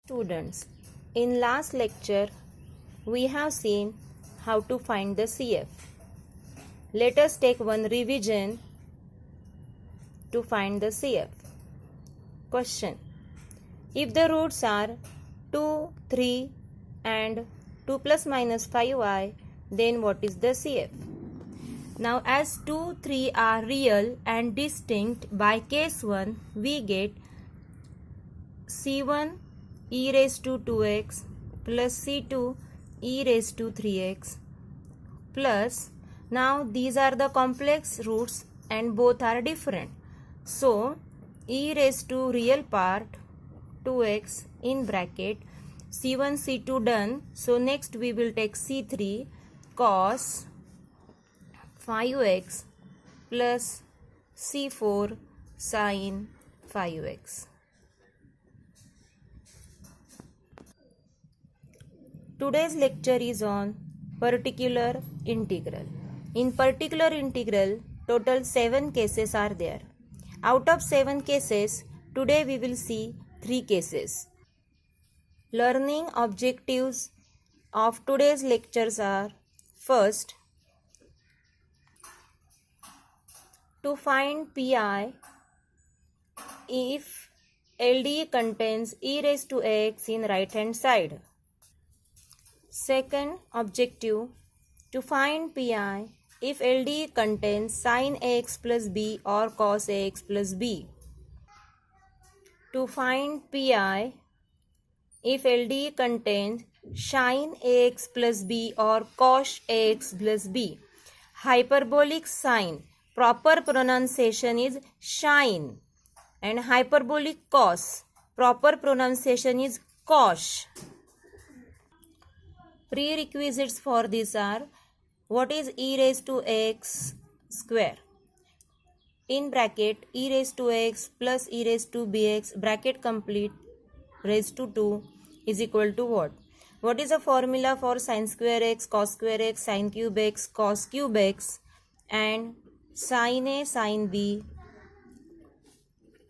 Students, in last lecture we have seen how to find the CF. Let us take one revision to find the CF. Question: if the roots are 2, 3 and 2 plus minus 5y, then what is the CF? Now as 2, 3 are real and distinct, by case 1 we get C1 e raised to 2x plus C2 e raised to 3x plus, now these are the complex roots and both are different. So e raised to real part 2x in bracket C1 C2 done. So next we will take C3 cos 5x plus C4 sin 5x. Today's lecture is on particular integral. In particular integral, total 7 cases are there. Out of 7 cases, today we will see 3 cases. Learning objectives of today's lectures are: first, to find Pi if LDE contains e raised to x in right hand side. Second objective, to find Pi if LDE contains sin ax plus b or cos ax plus b. To find Pi if LDE contains sin ax plus b or cos ax plus b. Hyperbolic sine, proper pronunciation is shine, and hyperbolic cos, proper pronunciation is cosh. Prerequisites for this are: what is e raised to x square? In bracket e raised to x plus e raised to bx bracket complete raised to 2 is equal to what? What is the formula for sin square x, cos square x, sin cube x, cos cube x, and sin a, sin b,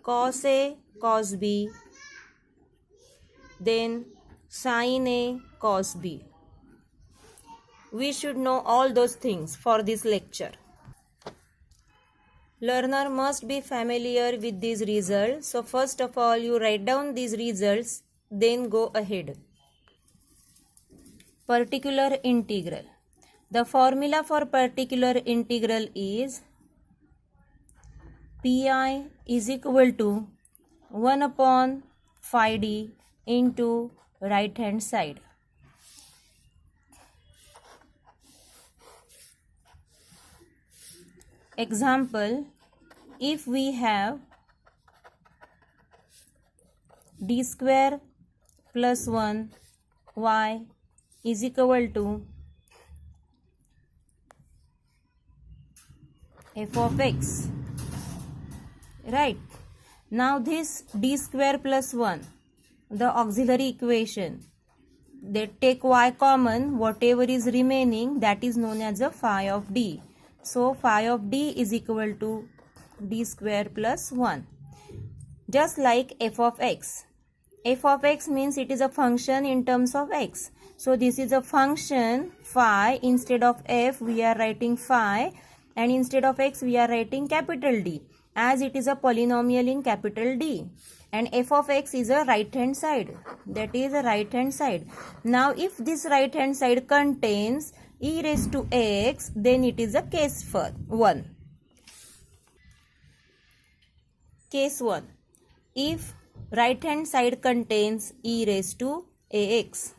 cos a, cos b, then sin a, cos b. We should know all those things for this lecture. Learner must be familiar with these results. So first of all, you write down these results, then go ahead. Particular integral. The formula for particular integral is Pi is equal to 1 upon phi d into right hand side. Example, if we have d square plus 1 y is equal to f of x, right? Now this d square plus 1, the auxiliary equation, they take y common, whatever is remaining that is known as the phi of d. So phi of d is equal to d square plus 1. Just like f of x. F of x means it is a function in terms of x. So this is a function phi. Instead of f we are writing phi, and instead of x we are writing capital D, as it is a polynomial in capital D. And f of x is a right hand side. That is a right hand side. Now if this right hand side contains e raised to x, then it is a case 1. Case 1. If right hand side contains e raised to ax.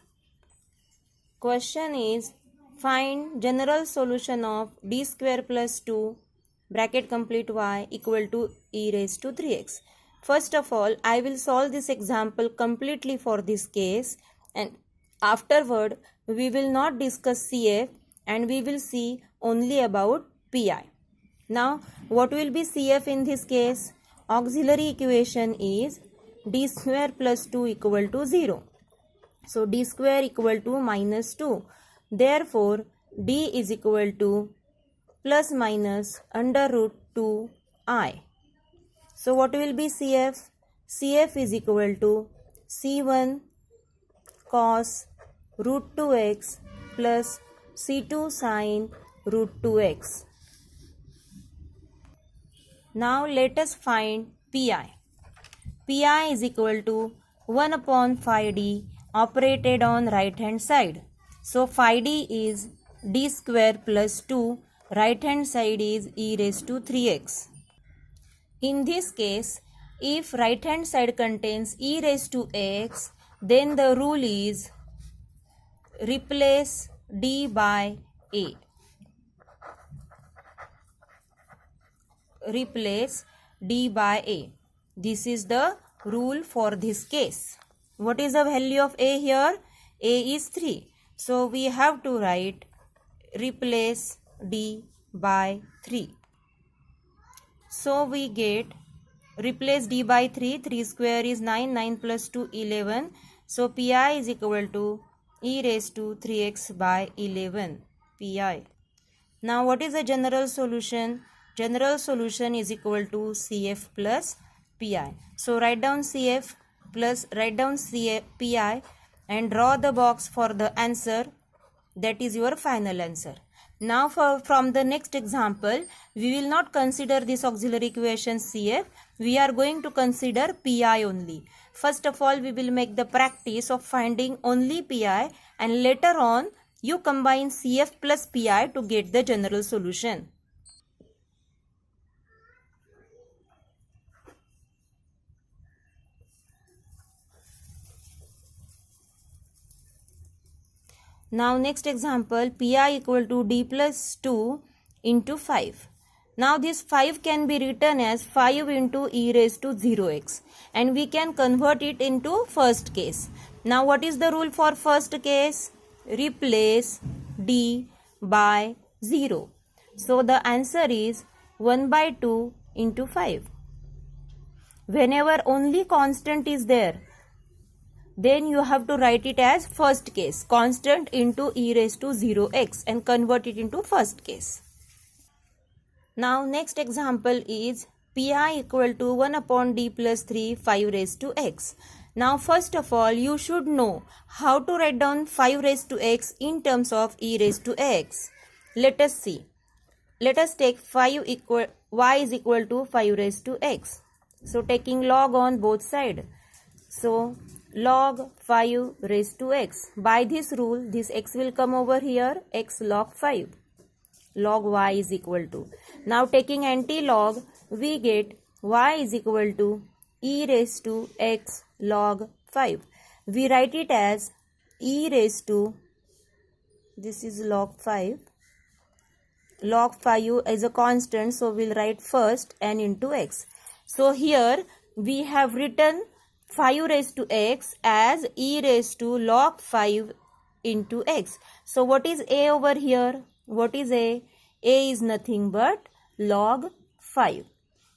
Question is, find general solution of d square plus 2 bracket complete y equal to e raised to 3x. First of all, I will solve this example completely for this case, and afterward we will not discuss CF and we will see only about Pi. Now what will be CF in this case? Auxiliary equation is d square plus 2 equal to 0. So d square equal to minus 2. Therefore d is equal to plus minus under root 2i. So what will be CF? CF is equal to C1 cos root 2x plus c2 sin root 2x. Now let us find pi. Pi is equal to 1 upon phi d operated on right hand side. So phi d is d square plus 2, right hand side is e raised to 3x. In this case, if right hand side contains e raised to x, then the rule is replace d by a. Replace d by a. This is the rule for this case. What is the value of a here? A is 3. So we have to write replace d by 3. So we get replace d by 3. 3 square is 9. 9 plus 2 11. So pi is equal to e raised to 3x by 11 pi. Now what is the general solution? General solution is equal to CF plus pi. So write down CF plus write down CF pi and draw the box for the answer. That is your final answer. Now from the next example, we will not consider this auxiliary equation CF. We are going to consider pi only. First of all, we will make the practice of finding only pi, and later on you combine CF plus pi to get the general solution. Now next example, pi equal to d plus 2 into 5. Now this 5 can be written as 5 into e raised to 0x, and we can convert it into first case. Now what is the rule for first case? Replace d by 0. So the answer is 1 by 2 into 5. Whenever only constant is there, then you have to write it as first case, constant into e raised to 0x, and convert it into first case. Now next example is pi equal to 1 upon d plus 3 5 raised to x. Now first of all, you should know how to write down 5 raised to x in terms of e raised to x. Let us see. Let us take y is equal to 5 raised to x. So taking log on both sides. So log 5 raised to x. By this rule, this x will come over here, x log 5. Log y is equal to. Now taking anti-log, we get y is equal to e raised to x log 5. We write it as e raised to, this is log 5. Log 5 is a constant, so we'll write first and into x. So here we have written 5 raised to x as e raised to log 5 into x. So what is a over here? What is a? A is nothing but log 5.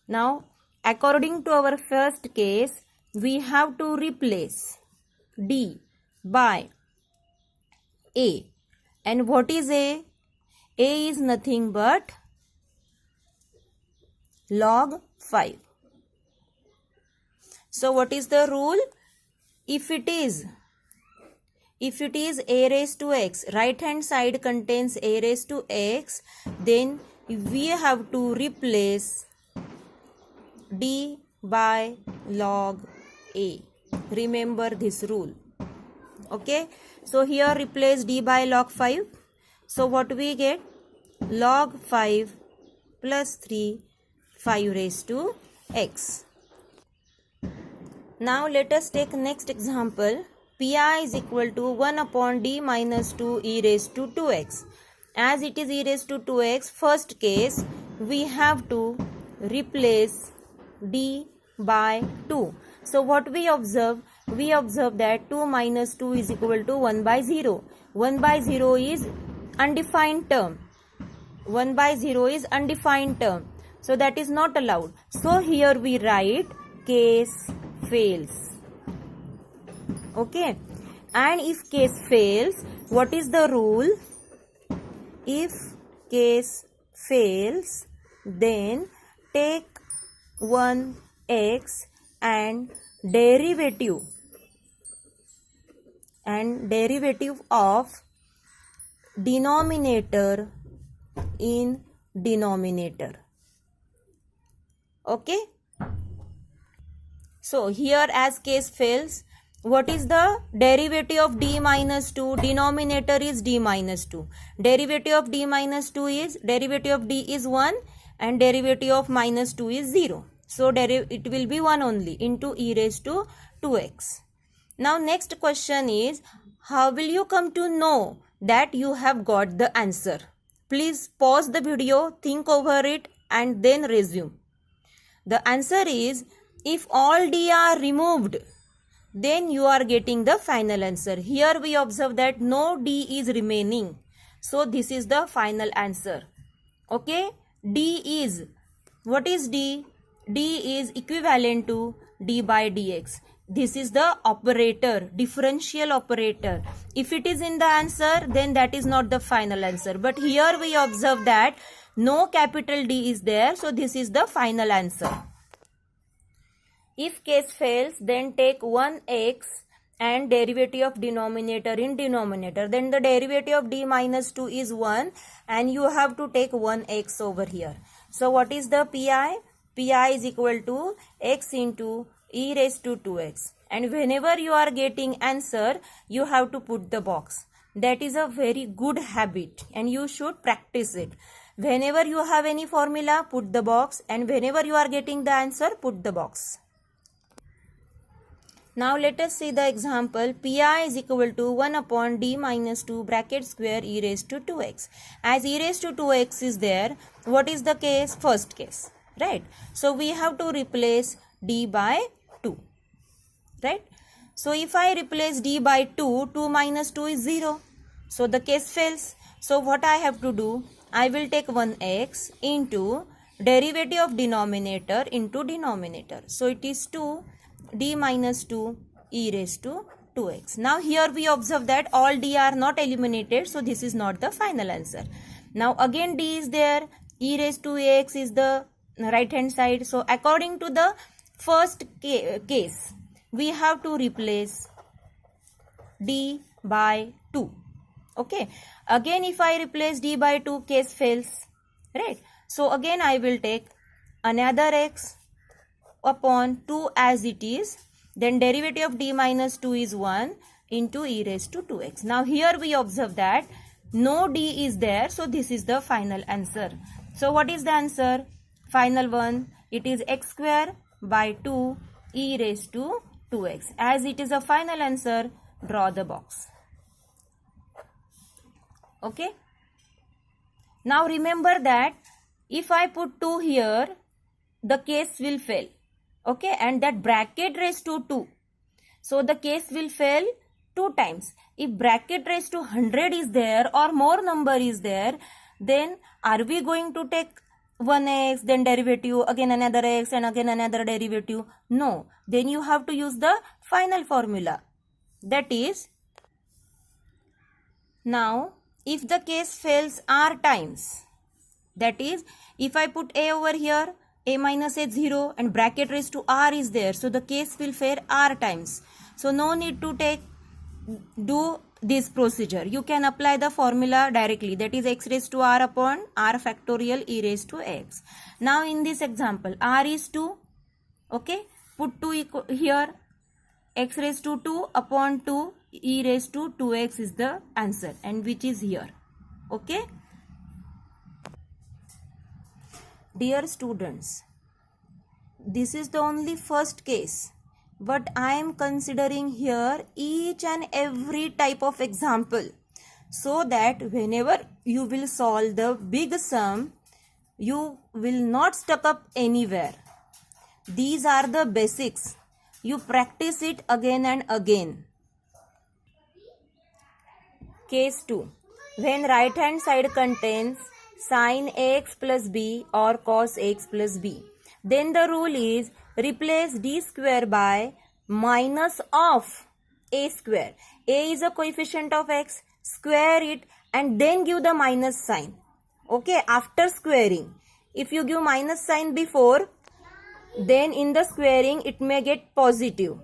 Now according to our first case, we have to replace d by a. And what is a? A is nothing but log 5. So what is the rule? If it is a raised to x, right hand side contains a raised to x, then we have to replace d by log a. Remember this rule. Okay. So here replace d by log 5. So what we get? Log 5 plus 3 5 raised to x. Now let us take next example. Pi is equal to 1 upon d minus 2 e raised to 2x. As it is e raised to 2x, first case, we have to replace d by 2. So what we observe? We observe that 2 minus 2 is equal to 1 by 0. 1 by 0 is undefined term. 1 by 0 is undefined term. So that is not allowed. So here we write case fails. Okay. And if case fails, what is the rule? If case fails, then take 1x and derivative and derivative of denominator in denominator. Okay. So here as case fails, what is the derivative of d minus 2? Denominator is d minus 2. Derivative of d minus 2 is, derivative of d is 1 and derivative of minus 2 is 0. So it will be 1 only into e raised to 2x. Now next question is, how will you come to know that you have got the answer? Please pause the video, think over it and then resume. The answer is, if all d are removed, then you are getting the final answer. Here we observe that no d is remaining. So this is the final answer. Okay. D is, what is d? D is equivalent to d by dx. This is the operator, differential operator. If it is in the answer, then that is not the final answer. But here we observe that no capital D is there. So this is the final answer. If case fails, then take 1x and derivative of denominator in denominator. Then the derivative of d minus 2 is 1 and you have to take 1x over here. So what is the pi? Pi is equal to x into e raised to 2x. And whenever you are getting answer, you have to put the box. That is a very good habit and you should practice it. Whenever you have any formula, put the box, and whenever you are getting the answer, put the box. Now let us see the example. Pi is equal to 1 upon d minus 2 bracket square e raised to 2x. As e raised to 2x is there, what is the case? First case, right? So we have to replace d by 2, right? So if I replace d by 2, 2 minus 2 is 0. So the case fails. So what I have to do? I will take 1x into derivative of denominator into denominator. So it is 2 d minus 2 e raised to 2x. Now here we observe that all d are not eliminated. So this is not the final answer. Now again d is there. E raised to ax is the right hand side. So according to the first case, we have to replace d by 2. Okay. Again if I replace d by 2, case fails. Right. So again I will take another x upon 2 as it is. Then derivative of d minus 2 is 1 into e raised to 2x. Now here we observe that no d is there. So this is the final answer. So what is the answer? Final one. It is x square by 2 e raised to 2x. As it is a final answer, draw the box. Okay. Now remember that if I put 2 here, the case will fail. Okay. And that bracket raised to 2. So the case will fail 2 times. If bracket raised to 100 is there or more number is there, then are we going to take 1x, then derivative, again another x and again another derivative? No. Then you have to use the final formula. That is, now if the case fails r times, that is, if I put a over here, a minus a 0 and bracket raised to r is there. So the case will fail r times. So no need to do this procedure. You can apply the formula directly. That is x raised to r upon r factorial e raised to x. Now in this example, r is 2. Okay. Put 2 here. X raised to 2 upon 2 e raised to 2x is the answer, and which is here. Okay. Dear students, this is the only first case, but I am considering here each and every type of example, so that whenever you will solve the big sum, you will not stuck up anywhere. These are the basics. You practice it again and again. Case 2. When right hand side contains sin ax plus b or cos ax plus b, then the rule is replace d square by minus of a square. A is a coefficient of x, square it and then give the minus sign. Okay, after squaring. If you give minus sign before, then in the squaring it may get positive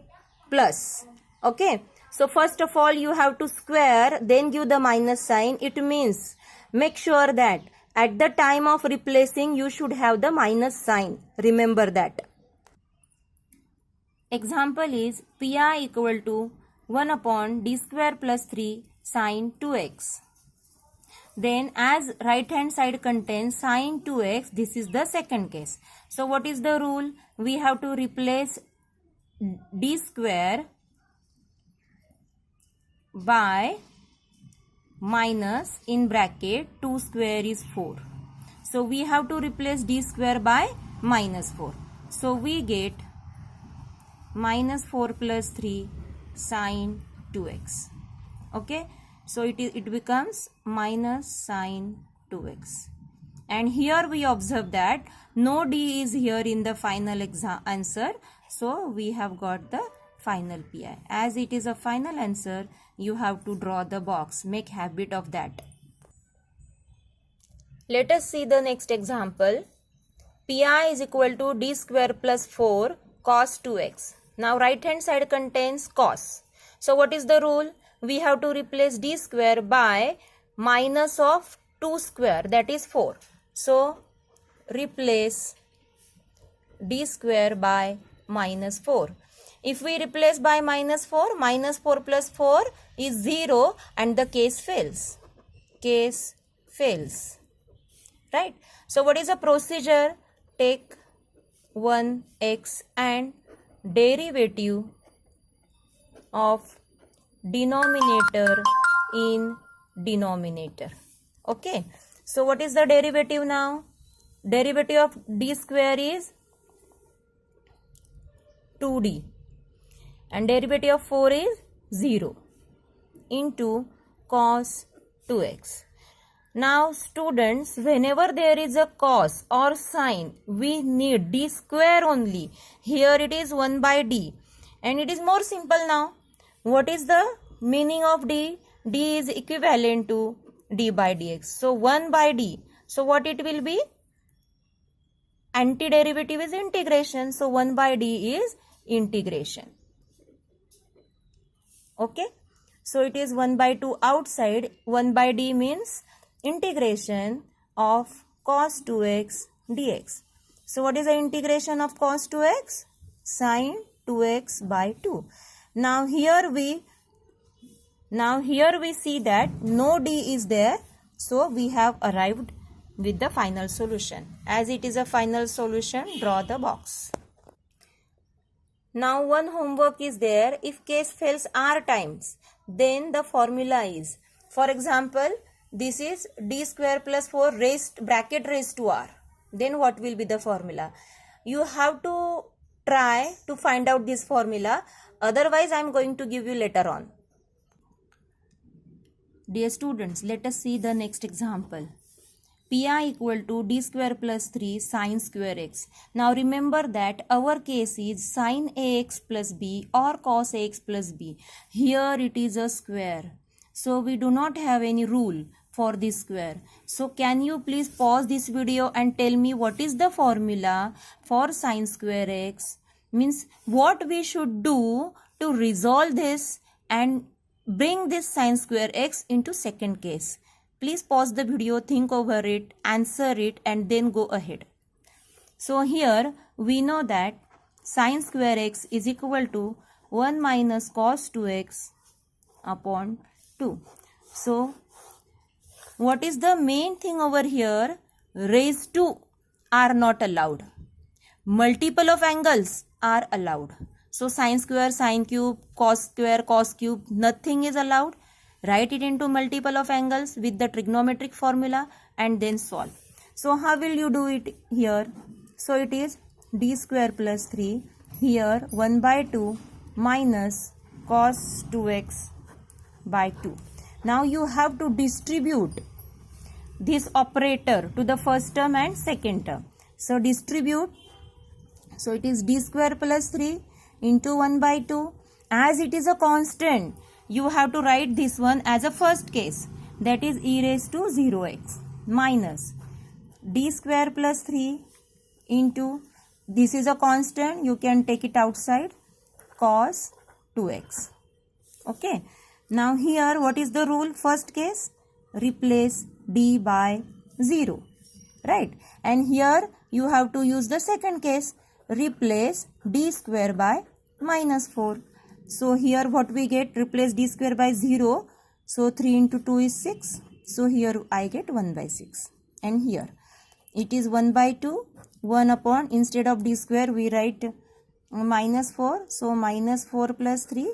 plus. Okay, So first of all you have to square, then give the minus sign. It means make sure that at the time of replacing you should have the minus sign. Remember that. Example is pi equal to 1 upon d square plus 3 sine 2x. Then as right hand side contains sine 2x, this is the second case. So what is the rule? We have to replace d square by minus in bracket 2 square is 4. So we have to replace d square by minus 4. So we get minus 4 plus 3 sine 2x. Okay. So it becomes minus sine 2x. And here we observe that no d is here in the final answer. So we have got the final pi. As it is a final answer, you have to draw the box. Make habit of that. Let us see the next example. Pi is equal to d square plus 4 cos 2x. Now right hand side contains cos. So what is the rule? We have to replace d square by minus of 2 square, that is 4. So replace d square by minus 4. If we replace by minus 4, minus 4 plus 4 is 0 and the case fails. Case fails. Right? So what is the procedure? Take 1x and derivative of denominator in denominator. Okay. So what is the derivative now? Derivative of d square is 2d and derivative of 4 is 0 into cos 2x. Now students, whenever there is a cos or sine, we need d square only. Here it is 1 by d and it is more simple now. What is the meaning of d? D is equivalent to d by dx. So 1 by d. So what it will be? Antiderivative is integration. So 1 by d is integration. Okay. So it is 1 by 2 outside. 1 by d means integration of cos 2x dx. So what is the integration of cos 2x? Sine 2x by 2. Now here we see that no d is there. So we have arrived with the final solution. As it is a final solution, draw the box. Now one homework is there. If case fails r times, then the formula is, for example, this is d square plus 4 raised to r. Then what will be the formula? You have to try to find out this formula. Otherwise, I am going to give you later on. Dear students, let us see the next example. Pi equal to d square plus 3 sine square x. Now remember that our case is sine ax plus b or cos ax plus b. Here it is a square. So we do not have any rule for this square. So can you please pause this video and tell me what is the formula for sine square x? Means what we should do to resolve this and bring this sine square x into second case. Please pause the video, think over it, answer it and then go ahead. So here we know that sine square x is equal to 1 minus cos 2x upon 2. So what is the main thing over here? Raised to are not allowed. Multiple of angles are allowed. So sine square, sine cube, cos square, cos cube, nothing is allowed. Write it into multiple of angles with the trigonometric formula and then solve. So how will you do it here? So it is d square plus 3. Here 1 by 2 minus cos 2x by 2. Now you have to distribute this operator to the first term and second term. So distribute. So it is d square plus 3 into 1 by 2. As it is a constant, you have to write this one as a first case. That is e raised to 0x minus d square plus 3 into, this is a constant, you can take it outside, cos 2x. Okay. Now here what is the rule? First case, replace d by 0. Right. And here you have to use the second case, replace d square by minus 4. So here what we get? Replace d square by 0. So 3 into 2 is 6. So here I get 1 by 6. And here it is 1 by 2. 1 upon, instead of d square we write minus 4. So minus 4 plus 3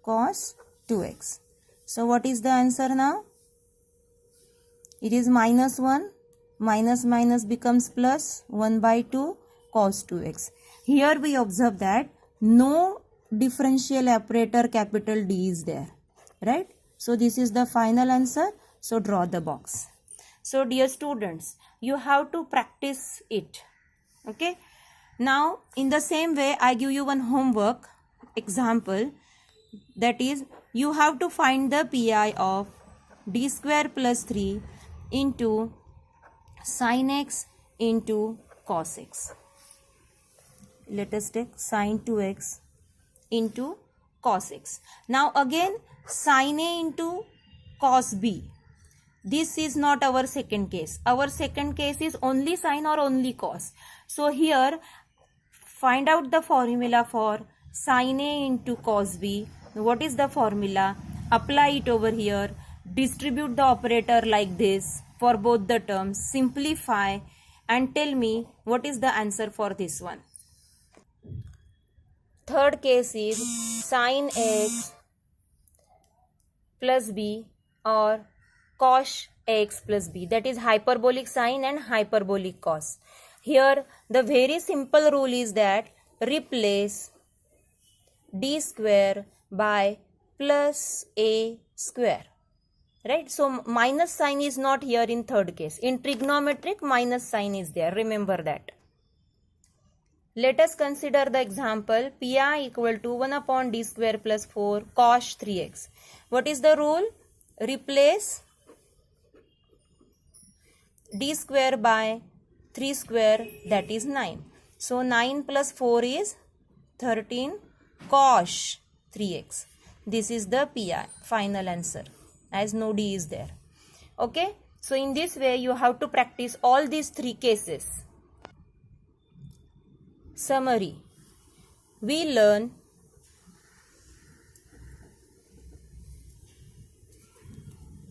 cos 2x. So what is the answer now? It is minus 1. Minus minus becomes plus 1 by 2 cos 2x. Here we observe that no differential operator capital D is there. Right? So this is the final answer. So draw the box. So dear students, you have to practice it. Okay. Now in the same way I give you one homework example, that is you have to find the pi of d square plus 3 into sin x into cos x. Let us take sin 2x into cos x. Now again sin a into cos b. This is not our second case. Our second case is only sin or only cos. So here find out the formula for sin a into cos b. What is the formula? Apply it over here. Distribute the operator like this for both the terms. Simplify and tell me what is the answer for this one. Third case is sin x plus b or cos x plus b, that is hyperbolic sine and hyperbolic cos. Here the very simple rule is that replace d square by plus a square. Right? So minus sign is not here in third case. In trigonometric minus sign is there. Remember that. Let us consider the example pi equal to 1 upon d square plus 4 cos 3x. What is the rule? Replace d square by 3 square, that is 9. So 9 plus 4 is 13 cos 3x. This is the pi, final answer, as no d is there. Okay. So in this way you have to practice all these three cases. Summary. We learn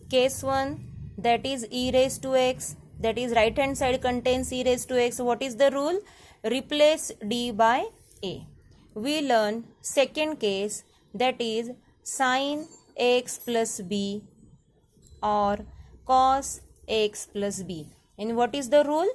case 1, that is e raised to x, that is right hand side contains e raised to x. What is the rule? Replace d by a. We learn second case, that is sin x plus b or cos x plus b. And what is the rule?